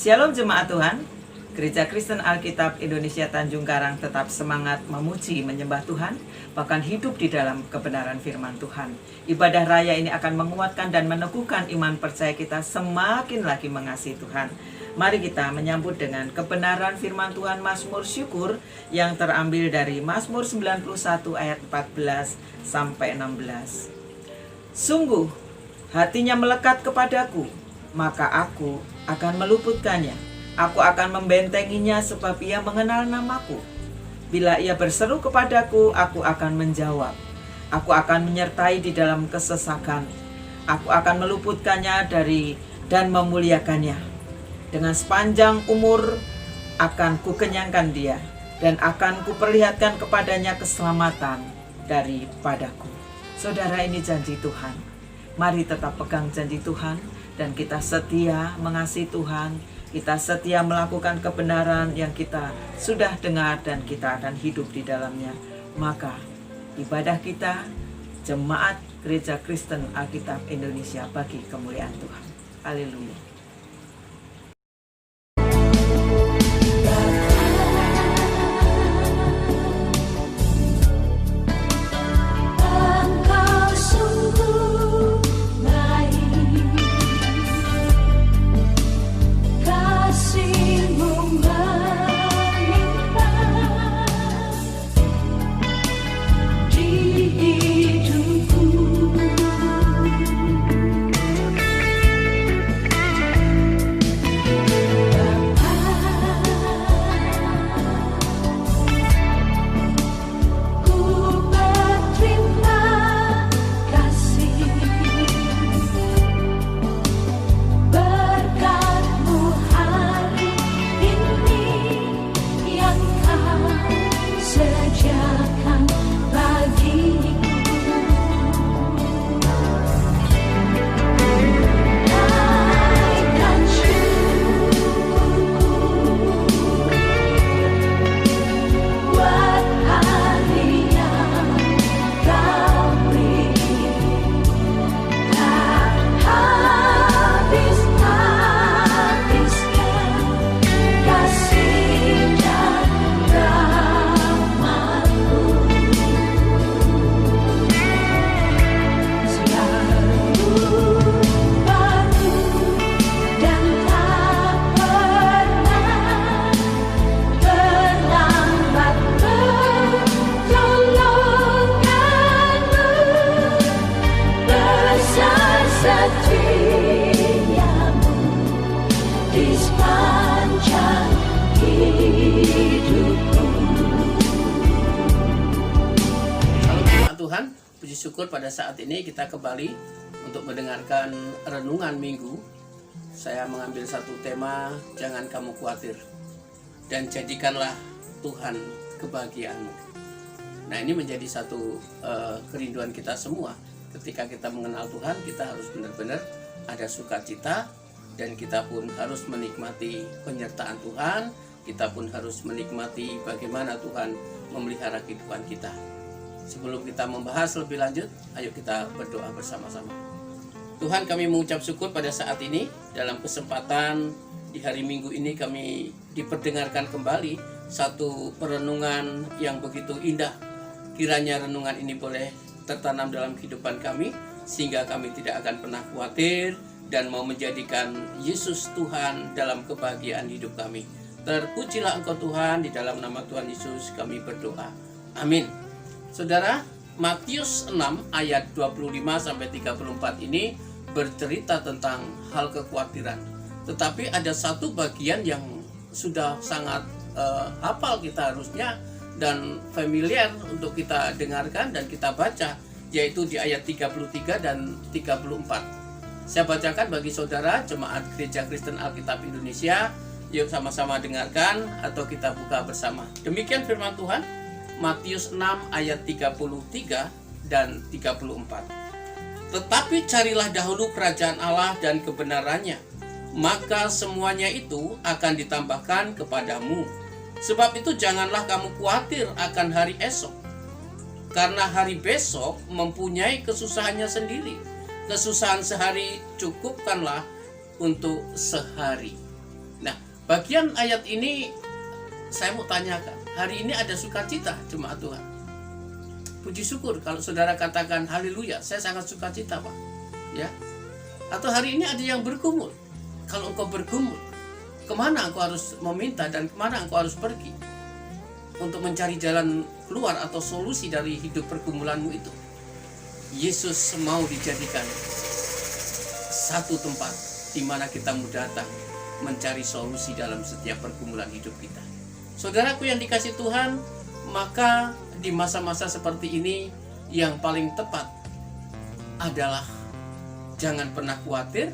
Shalom jemaat Tuhan, Gereja Kristen Alkitab Indonesia Tanjung Karang tetap semangat memuji menyembah Tuhan, bahkan hidup di dalam kebenaran firman Tuhan. Ibadah raya ini akan menguatkan dan meneguhkan iman percaya kita semakin lagi mengasihi Tuhan. Mari kita menyambut dengan kebenaran firman Tuhan Mazmur Syukur yang terambil dari Mazmur 91 ayat 14 sampai 16. Sungguh hatinya melekat kepadaku, maka aku akan meluputkannya. Aku akan membentenginya sebab ia mengenal namaku. Bila ia berseru kepadaku, aku akan menjawab. Aku akan menyertai di dalam kesesakan. Aku akan meluputkannya dan memuliakannya. Dengan sepanjang umur akan kukenyangkan dia, dan akan kuperlihatkan kepadanya keselamatan daripadaku. Saudara, ini janji Tuhan. Mari tetap pegang janji Tuhan, dan kita setia mengasihi Tuhan. Kita setia melakukan kebenaran yang kita sudah dengar dan kita akan hidup di dalamnya. Maka ibadah kita Jemaat Gereja Kristen Alkitab Indonesia bagi kemuliaan Tuhan. Haleluya. Tuhan, puji syukur pada saat ini kita kembali untuk mendengarkan renungan minggu. Saya mengambil satu tema, jangan kamu khawatir, dan jadikanlah Tuhan kebahagiaanmu. Nah, ini menjadi satu kerinduan kita semua. Ketika kita mengenal Tuhan, kita harus benar-benar ada sukacita, dan kita pun harus menikmati penyertaan Tuhan. Kita pun harus menikmati bagaimana Tuhan memelihara kehidupan kita. Sebelum kita membahas lebih lanjut, ayo kita berdoa bersama-sama. Tuhan, kami mengucap syukur pada saat ini. Dalam kesempatan di hari Minggu ini kami diperdengarkan kembali satu perenungan yang begitu indah. Kiranya renungan ini boleh tertanam dalam kehidupan kami, sehingga kami tidak akan pernah khawatir dan mau menjadikan Yesus Tuhan dalam kebahagiaan hidup kami. Terpujilah Engkau Tuhan, di dalam nama Tuhan Yesus kami berdoa. Amin. Saudara, Matius 6 ayat 25-34 ini bercerita tentang hal kekhawatiran. Tetapi ada satu bagian yang sudah sangat hafal kita harusnya dan familiar untuk kita dengarkan dan kita baca, yaitu di ayat 33 dan 34. Saya bacakan bagi saudara Jemaat Gereja Kristen Alkitab Indonesia. Yuk sama-sama dengarkan atau kita buka bersama. Demikian firman Tuhan, Matius 6 ayat 33 dan 34. Tetapi carilah dahulu kerajaan Allah dan kebenarannya, maka semuanya itu akan ditambahkan kepadamu. Sebab itu janganlah kamu khawatir akan hari esok, karena hari besok mempunyai kesusahannya sendiri. Kesusahan sehari cukupkanlah untuk sehari. Nah, bagian ayat ini saya mau tanyakan, hari ini ada sukacita jemaat Tuhan? Puji syukur kalau saudara katakan haleluya, saya sangat sukacita Pak. Ya. Atau hari ini ada yang bergumul. Kalau engkau bergumul, kemana engkau harus meminta dan kemana engkau harus pergi untuk mencari jalan keluar atau solusi dari hidup pergumulanmu itu? Yesus mau dijadikan satu tempat di mana kita mau datang mencari solusi dalam setiap pergumulan hidup kita. Saudaraku yang dikasih Tuhan, maka di masa-masa seperti ini yang paling tepat adalah jangan pernah khawatir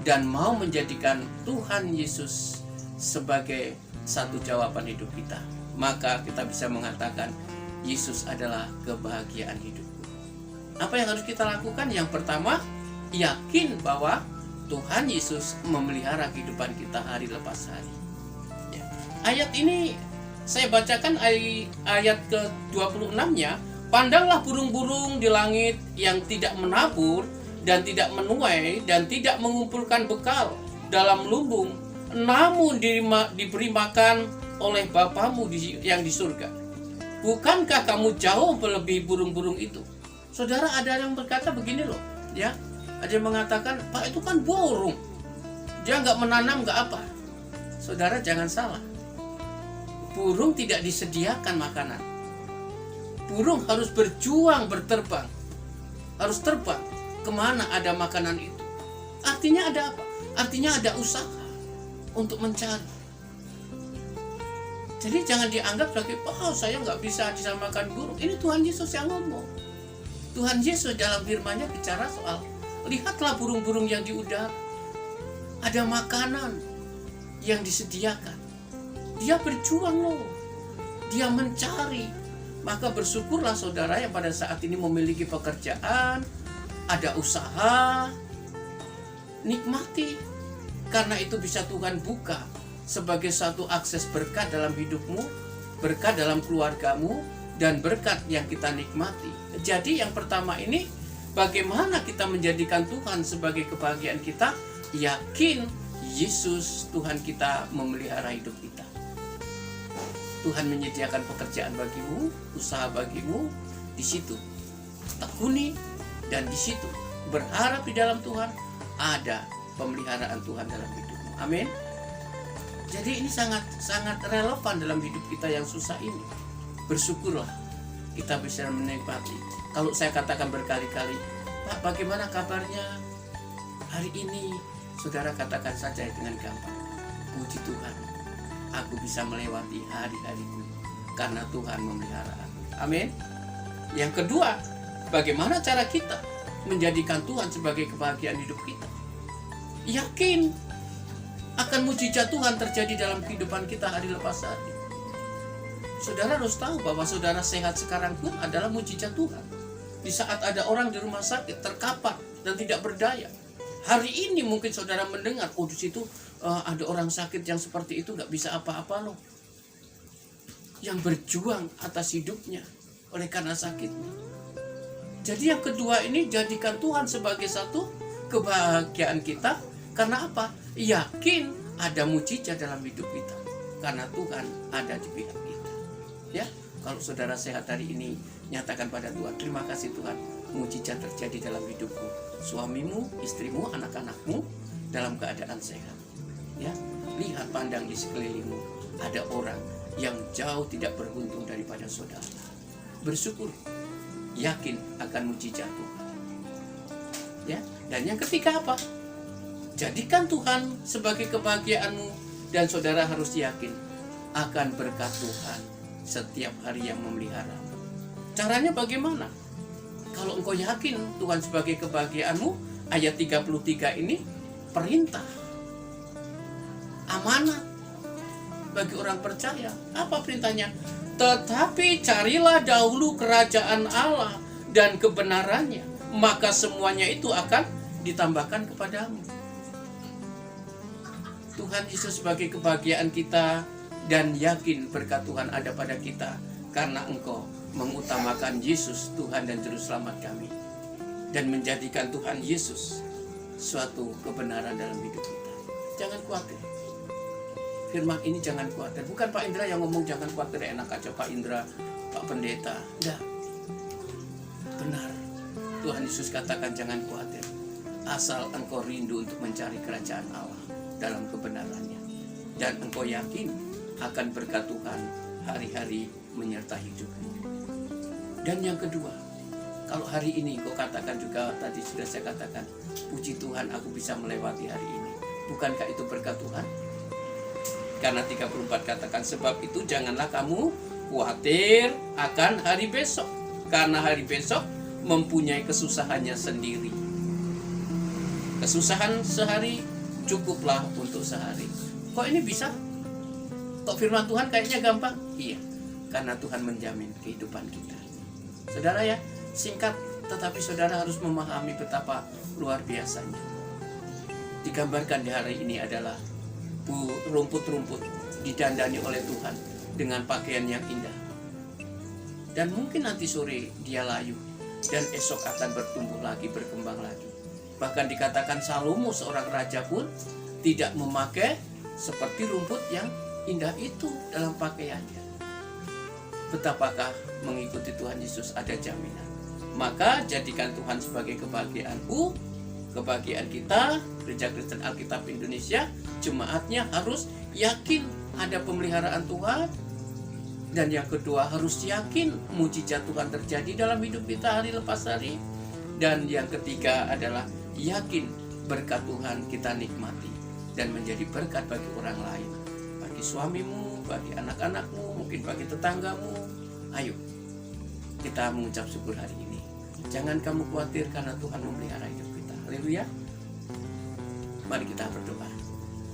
dan mau menjadikan Tuhan Yesus sebagai satu jawaban hidup kita. Maka kita bisa mengatakan Yesus adalah kebahagiaan hidupku. Apa yang harus kita lakukan? Yang pertama, yakin bahwa Tuhan Yesus memelihara kehidupan kita hari lepas hari. Ya. Ayat ini saya bacakan ayat ke-26-nya. Pandanglah burung-burung di langit yang tidak menabur dan tidak menuai dan tidak mengumpulkan bekal dalam lumbung, namun diberi makan oleh Bapamu yang di surga. Bukankah kamu jauh melebihi burung-burung itu? Saudara, ada yang berkata begini loh, ya. Ada yang mengatakan, Pak, itu kan burung, dia nggak menanam, nggak apa. Saudara, jangan salah. Burung tidak disediakan makanan. Burung harus berjuang berterbang, harus terbang kemana ada makanan itu. Artinya ada apa? Artinya ada usaha untuk mencari. Jadi jangan dianggap sebagai, oh saya nggak bisa disamakan burung. Ini Tuhan Yesus yang ngomong. Tuhan Yesus dalam firman-Nya bicara soal, lihatlah burung-burung yang di udara. Ada makanan yang disediakan. Dia berjuang loh. Dia mencari. Maka bersyukurlah saudara yang pada saat ini memiliki pekerjaan, ada usaha, nikmati. Karena itu bisa Tuhan buka sebagai satu akses berkat dalam hidupmu, berkat dalam keluargamu, dan berkat yang kita nikmati. Jadi yang pertama ini, bagaimana kita menjadikan Tuhan sebagai kebahagiaan kita? Yakin Yesus Tuhan kita memelihara hidup kita. Tuhan menyediakan pekerjaan bagimu, usaha bagimu, di situ tekuni, dan di situ berharap di dalam Tuhan ada pemeliharaan Tuhan dalam hidupmu. Amin. Jadi ini sangat relevan dalam hidup kita yang susah ini. Bersyukurlah kita bisa menikmati. Kalau saya katakan berkali-kali, Pak, bagaimana kabarnya hari ini? Saudara katakan saja dengan gampang, puji Tuhan, aku bisa melewati hari-hariku karena Tuhan memelihara aku. Amin. Yang kedua, bagaimana cara kita menjadikan Tuhan sebagai kebahagiaan hidup kita? Yakin akan mujizat Tuhan terjadi dalam kehidupan kita hari lepas hari. Saudara harus tahu bahwa saudara sehat sekarang pun adalah mujizat Tuhan. Di saat ada orang di rumah sakit terkapar dan tidak berdaya, hari ini mungkin saudara mendengar, oh di situ ada orang sakit yang seperti itu, nggak bisa apa-apa loh, yang berjuang atas hidupnya oleh karena sakitnya. Jadi yang kedua ini, jadikan Tuhan sebagai satu kebahagiaan kita. Karena apa? Yakin ada mujizat dalam hidup kita karena Tuhan ada di pihak kita. Ya, kalau saudara sehat hari ini, nyatakan pada Tuhan, terima kasih Tuhan, mujizat terjadi dalam hidupku. Suamimu, istrimu, anak-anakmu dalam keadaan sehat. Ya, lihat, pandang di sekelilingmu, ada orang yang jauh tidak beruntung daripada saudara. Bersyukur, yakin akan mujizat Tuhan. Ya, dan yang ketiga apa? Jadikan Tuhan sebagai kebahagiaanmu, dan saudara harus yakin akan berkat Tuhan setiap hari yang memelihara. Caranya bagaimana? Kalau engkau yakin Tuhan sebagai kebahagiaanmu, ayat 33 ini perintah, amanat bagi orang percaya. Apa perintahnya? Tetapi carilah dahulu kerajaan Allah dan kebenarannya, maka semuanya itu akan ditambahkan kepadamu. Tuhan Yesus sebagai kebahagiaan kita, dan yakin berkat Tuhan ada pada kita karena engkau mengutamakan Yesus Tuhan dan Juru Selamat kami, dan menjadikan Tuhan Yesus suatu kebenaran dalam hidup kita. Jangan khawatir. firman ini jangan khawatir. Bukan Pak Indra yang ngomong jangan khawatir, enak aja Pak Indra, Pak Pendeta. Enggak. Benar. Tuhan Yesus katakan jangan khawatir. Asal engkau rindu untuk mencari kerajaan Allah dalam kebenarannya. Dan engkau yakin akan berkat Tuhan hari-hari menyertai hidupmu. Dan yang kedua, kalau hari ini kau katakan juga, tadi sudah saya katakan, puji Tuhan aku bisa melewati hari ini. Bukankah itu berkat Tuhan? Karena 34 katakan, sebab itu janganlah kamu khawatir akan hari besok. Karena hari besok mempunyai kesusahannya sendiri. Kesusahan sehari cukuplah untuk sehari. Kok ini bisa? Kok firman Tuhan kayaknya gampang? Iya, karena Tuhan menjamin kehidupan kita. Saudara ya, singkat, tetapi saudara harus memahami betapa luar biasanya. Digambarkan di hari ini adalah rumput-rumput didandani oleh Tuhan dengan pakaian yang indah. Dan mungkin nanti sore dia layu dan esok akan bertumbuh lagi, berkembang lagi. Bahkan dikatakan Salomo seorang raja pun tidak memakai seperti rumput yang indah itu dalam pakaiannya. Betapakah mengikuti Tuhan Yesus ada jaminan. Maka jadikan Tuhan sebagai kebahagiaanku, kebahagiaan kita. Gereja Kristen Alkitab Indonesia, jemaatnya harus yakin ada pemeliharaan Tuhan. Dan yang kedua, harus yakin mujizat Tuhan terjadi dalam hidup kita hari lepas hari. Dan yang ketiga adalah yakin berkat Tuhan kita nikmati dan menjadi berkat bagi orang lain, bagi suamimu, bagi anak-anakmu, mungkin bagi tetanggamu. Ayo kita mengucap syukur hari ini. Jangan kamu khawatir karena Tuhan memelihara hidup kita. Haleluya. Mari kita berdoa.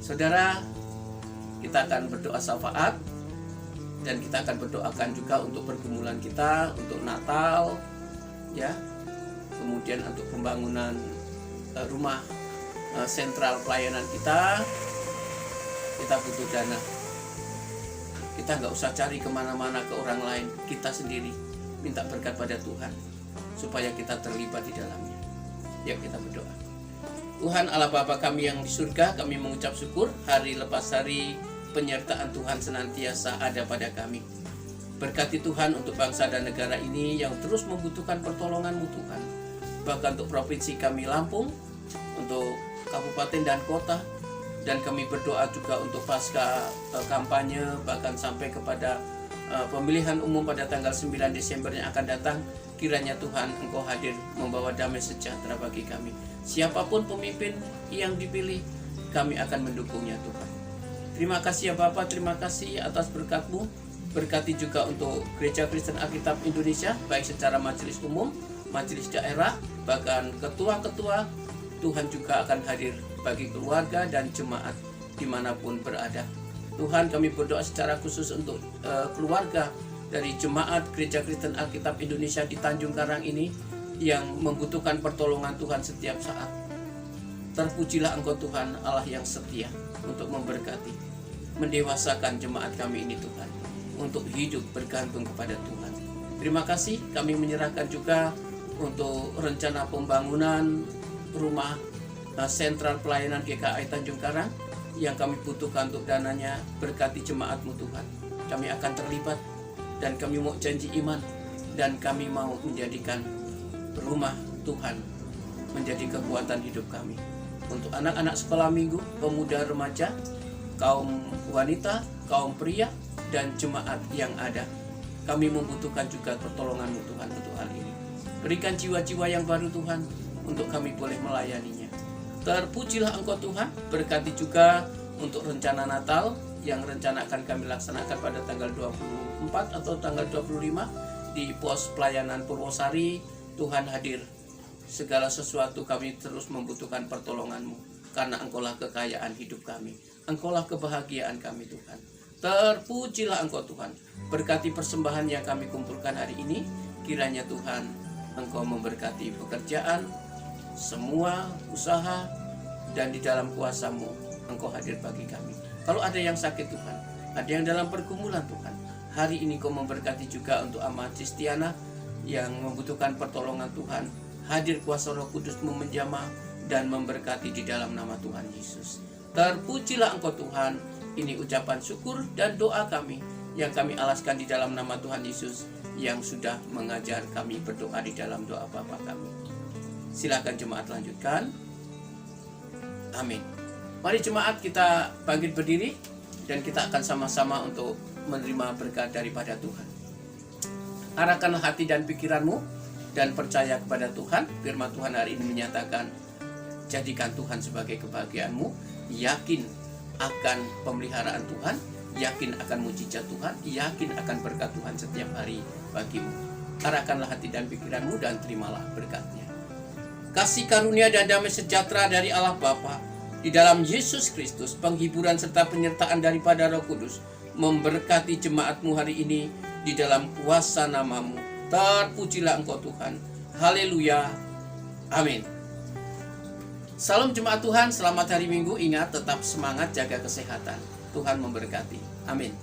Saudara, kita akan berdoa syafaat dan kita akan berdoakan juga untuk pergumulan kita, untuk Natal, ya. Kemudian untuk pembangunan rumah sentral pelayanan kita butuh dana. Kita nggak usah cari kemana-mana ke orang lain, kita sendiri minta berkat pada Tuhan supaya kita terlibat di dalamnya. Yuk kita berdoa. Tuhan Allah Bapa kami yang di surga, kami mengucap syukur hari lepas hari penyertaan Tuhan senantiasa ada pada kami. Berkati Tuhan untuk bangsa dan negara ini yang terus membutuhkan pertolongan-Mu Tuhan. Bahkan untuk provinsi kami Lampung, untuk kabupaten dan kota, dan kami berdoa juga untuk pasca kampanye, bahkan sampai kepada pemilihan umum pada tanggal 9 Desember yang akan datang. Kiranya Tuhan Engkau hadir membawa damai sejahtera bagi kami. Siapapun pemimpin yang dipilih, kami akan mendukungnya Tuhan. Terima kasih ya Bapak, terima kasih atas berkat-Mu. Berkati juga untuk Gereja Kristen Alkitab Indonesia, baik secara majelis umum, majelis daerah, bahkan ketua-ketua. Tuhan juga akan hadir bagi keluarga dan jemaat dimanapun berada. Tuhan, kami berdoa secara khusus untuk keluarga dari jemaat Gereja Kristen Alkitab Indonesia di Tanjung Karang ini yang membutuhkan pertolongan Tuhan setiap saat. Terpujilah Engkau Tuhan Allah yang setia untuk memberkati, mendewasakan jemaat kami ini Tuhan, untuk hidup bergantung kepada Tuhan. Terima kasih, kami menyerahkan juga untuk rencana pembangunan rumah sentral pelayanan GKI Tanjung Karang yang kami butuhkan untuk dananya. Berkati jemaat-Mu Tuhan, kami akan terlibat dan kami mau janji iman dan kami mau menjadikan rumah Tuhan menjadi kekuatan hidup kami. Untuk anak-anak sekolah minggu, pemuda remaja, kaum wanita, kaum pria, dan jemaat yang ada, kami membutuhkan juga pertolongan-Mu Tuhan untuk hal ini. Berikan jiwa-jiwa yang baru Tuhan untuk kami boleh melayaninya. Terpujilah Engkau Tuhan. Berkati juga untuk rencana Natal yang rencana akan kami laksanakan pada tanggal 24 atau tanggal 25 di pos pelayanan Purwosari. Tuhan hadir. Segala sesuatu kami terus membutuhkan pertolongan-Mu, karena Engkaulah kekayaan hidup kami, Engkaulah kebahagiaan kami Tuhan. Terpujilah Engkau Tuhan. Berkati persembahan yang kami kumpulkan hari ini. Kiranya Tuhan Engkau memberkati pekerjaan, semua usaha, dan di dalam kuasa-Mu Engkau hadir bagi kami. Kalau ada yang sakit Tuhan, ada yang dalam pergumulan Tuhan, hari ini Kau memberkati juga untuk Amat Cistiana yang membutuhkan pertolongan Tuhan. Hadir kuasa Roh Kudus-Mu menjamah dan memberkati di dalam nama Tuhan Yesus. Terpujilah Engkau Tuhan. Ini ucapan syukur dan doa kami yang kami alaskan di dalam nama Tuhan Yesus yang sudah mengajar kami berdoa di dalam doa Bapa kami. Silakan jemaat lanjutkan. Amin. Mari jemaat kita bangkit berdiri dan kita akan sama-sama untuk menerima berkat daripada Tuhan. Arahkanlah hati dan pikiranmu dan percaya kepada Tuhan. Firman Tuhan hari ini menyatakan, jadikan Tuhan sebagai kebahagiaanmu, yakin akan pemeliharaan Tuhan, yakin akan mujizat Tuhan, yakin akan berkat Tuhan setiap hari bagimu. Arahkanlah hati dan pikiranmu dan terimalah berkatnya. Kasih karunia dan damai sejahtera dari Allah Bapa di dalam Yesus Kristus, penghiburan serta penyertaan daripada Roh Kudus memberkati jemaatmu hari ini di dalam kuasa namamu. Terpujilah Engkau Tuhan. Haleluya. Amin. Salam jemaat Tuhan, selamat hari Minggu. Ingat, tetap semangat, jaga kesehatan. Tuhan memberkati. Amin.